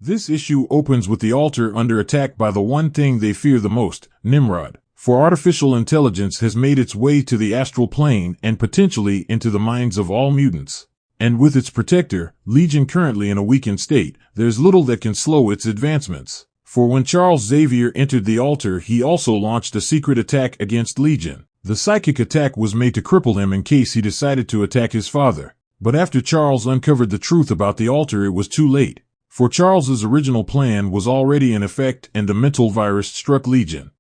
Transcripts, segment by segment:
This issue opens with the altar under attack by the one thing they fear the most, Nimrod. For artificial intelligence has made its way to the astral plane and potentially into the minds of all mutants. And with its protector, Legion currently in a weakened state, there's little that can slow its advancements. For when Charles Xavier entered the altar, he also launched a secret attack against Legion. The psychic attack was made to cripple him in case he decided to attack his father. But after Charles uncovered the truth about the altar, it was too late. For Charles's original plan was already in effect and the mental virus struck Legion.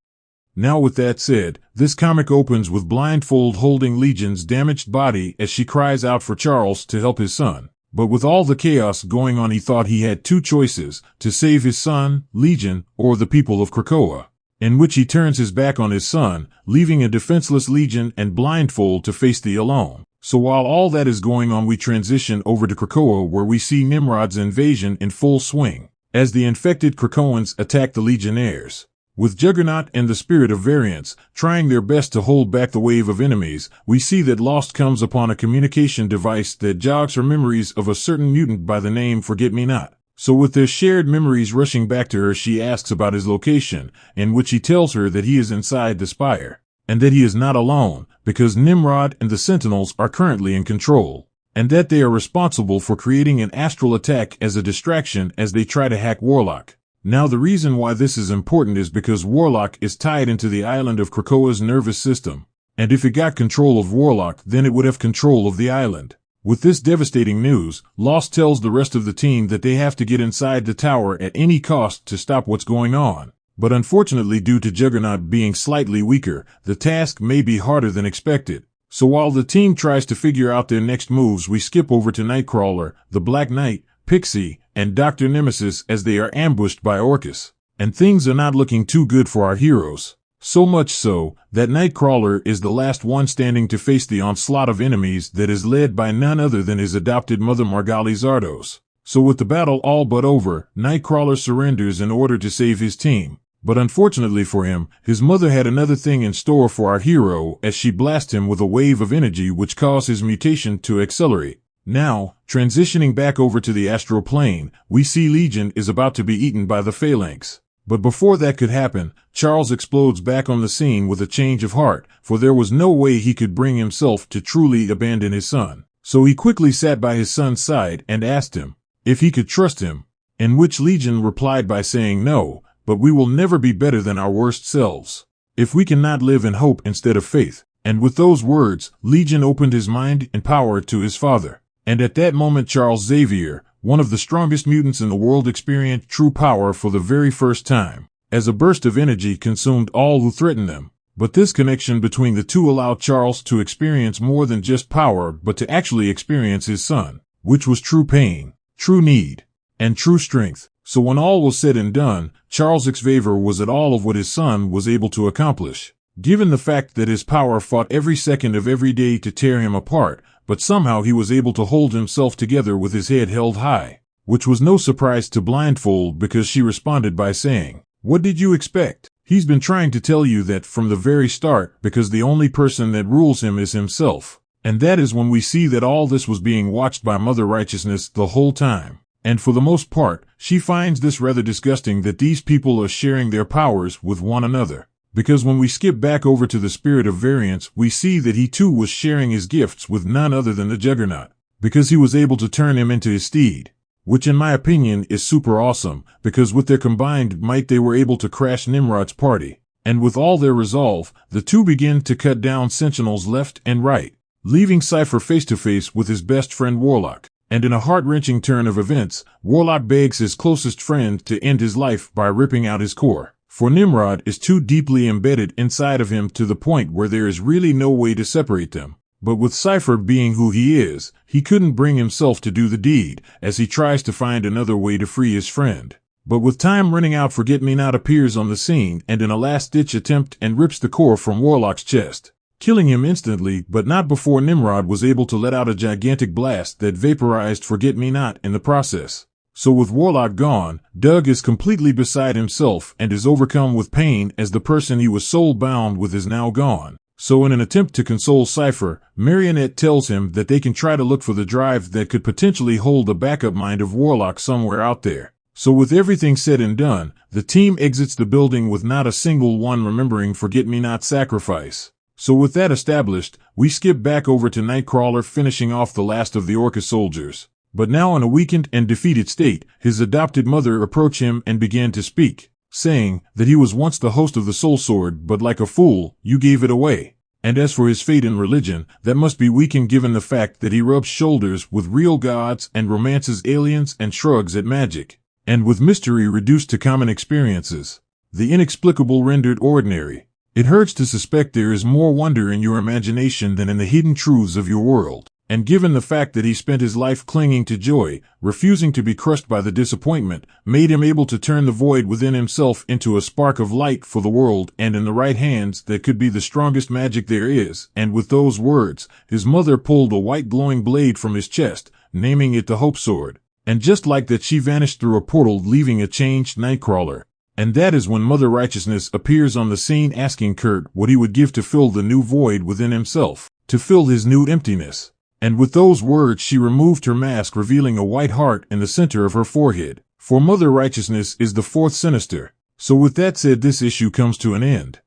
Now with that said, this comic opens with Blindfold holding Legion's damaged body as she cries out for Charles to help his son. But with all the chaos going on, he thought he had two choices, to save his son, Legion, or the people of Krakoa, in which he turns his back on his son, leaving a defenseless Legion and Blindfold to face the alone. So while all that is going on, we transition over to Krakoa, where we see Nimrod's invasion in full swing, as the infected Krakoans attack the Legionnaires. With Juggernaut and the Spirit of Variance trying their best to hold back the wave of enemies, we see that Lost comes upon a communication device that jogs her memories of a certain mutant by the name Forget-Me-Not. So with their shared memories rushing back to her, she asks about his location, in which he tells her that he is inside the spire, and that he is not alone, because Nimrod and the Sentinels are currently in control, and that they are responsible for creating an astral attack as a distraction as they try to hack Warlock. Now the reason why this is important is because Warlock is tied into the island of Krakoa's nervous system, and if it got control of Warlock, then it would have control of the island. With this devastating news, Lost tells the rest of the team that they have to get inside the tower at any cost to stop what's going on. But unfortunately, due to Juggernaut being slightly weaker, the task may be harder than expected. So while the team tries to figure out their next moves, we skip over to Nightcrawler, the Black Knight, Pixie, and Dr. Nemesis as they are ambushed by Orcus. And things are not looking too good for our heroes. So much so, that Nightcrawler is the last one standing to face the onslaught of enemies that is led by none other than his adopted mother Margali Zardos. So with the battle all but over, Nightcrawler surrenders in order to save his team. But unfortunately for him, his mother had another thing in store for our hero as she blasts him with a wave of energy which caused his mutation to accelerate. Now, transitioning back over to the astral plane, we see Legion is about to be eaten by the Phalanx. But before that could happen, Charles explodes back on the scene with a change of heart, for there was no way he could bring himself to truly abandon his son. So he quickly sat by his son's side and asked him if he could trust him, in which Legion replied by saying no, but we will never be better than our worst selves if we cannot live in hope instead of faith. And with those words, Legion opened his mind and power to his father. And at that moment, Charles Xavier, one of the strongest mutants in the world, experienced true power for the very first time, as a burst of energy consumed all who threatened them. But this connection between the two allowed Charles to experience more than just power, but to actually experience his son, which was true pain, true need, and true strength. So when all was said and done, Charles Xavier was at all of what his son was able to accomplish. Given the fact that his power fought every second of every day to tear him apart, but somehow he was able to hold himself together with his head held high, which was no surprise to Blindfold because she responded by saying, "What did you expect? He's been trying to tell you that from the very start, because the only person that rules him is himself." And that is when we see that all this was being watched by Mother Righteousness the whole time. And for the most part, she finds this rather disgusting that these people are sharing their powers with one another. Because when we skip back over to the Spirit of Variance, we see that he too was sharing his gifts with none other than the Juggernaut, because he was able to turn him into his steed, which in my opinion is super awesome, because with their combined might they were able to crash Nimrod's party. And with all their resolve, the two begin to cut down Sentinels left and right, leaving Cypher face to face with his best friend Warlock. And in a heart-wrenching turn of events, Warlock begs his closest friend to end his life by ripping out his core. For Nimrod is too deeply embedded inside of him to the point where there is really no way to separate them. But with Cypher being who he is, he couldn't bring himself to do the deed, as he tries to find another way to free his friend. But with time running out, Forget-Me-Not appears on the scene and in a last-ditch attempt and rips the core from Warlock's chest, killing him instantly, but not before Nimrod was able to let out a gigantic blast that vaporized Forget-Me-Not in the process. So with Warlock gone, Doug is completely beside himself and is overcome with pain as the person he was soul-bound with is now gone. So in an attempt to console Cypher, Marionette tells him that they can try to look for the drive that could potentially hold the backup mind of Warlock somewhere out there. So with everything said and done, the team exits the building with not a single one remembering Forget-Me-Not sacrifice. So with that established, we skip back over to Nightcrawler finishing off the last of the Orcus soldiers. But now in a weakened and defeated state, his adopted mother approached him and began to speak, saying that he was once the host of the Soul Sword, but like a fool, you gave it away. And as for his fate in religion, that must be weakened given the fact that he rubs shoulders with real gods and romances aliens and shrugs at magic. And with mystery reduced to common experiences, the inexplicable rendered ordinary. It hurts to suspect there is more wonder in your imagination than in the hidden truths of your world. And given the fact that he spent his life clinging to joy, refusing to be crushed by the disappointment, made him able to turn the void within himself into a spark of light for the world, and in the right hands that could be the strongest magic there is. And with those words, his mother pulled a white glowing blade from his chest, naming it the Hope Sword. And just like that, she vanished through a portal, leaving a changed Nightcrawler. And that is when Mother Righteousness appears on the scene, asking Kurt what he would give to fill the new void within himself, to fill his new emptiness. And with those words she removed her mask, revealing a white heart in the center of her forehead. For Mother Righteousness is the fourth Sinister. So with that said, this issue comes to an end.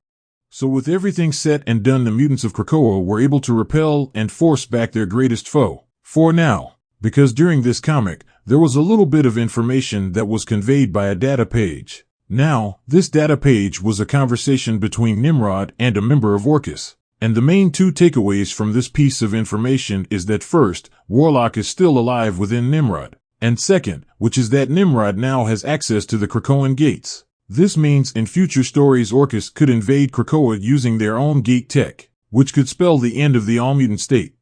So with everything set and done, the mutants of Krakoa were able to repel and force back their greatest foe. For now. Because during this comic, there was a little bit of information that was conveyed by a data page. Now, this data page was a conversation between Nimrod and a member of Orcus. And the main two takeaways from this piece of information is that first, Warlock is still alive within Nimrod. And second, which is that Nimrod now has access to the Krakoan gates. This means in future stories Orcus could invade Krakoa using their own gate tech, which could spell the end of the all-mutant state.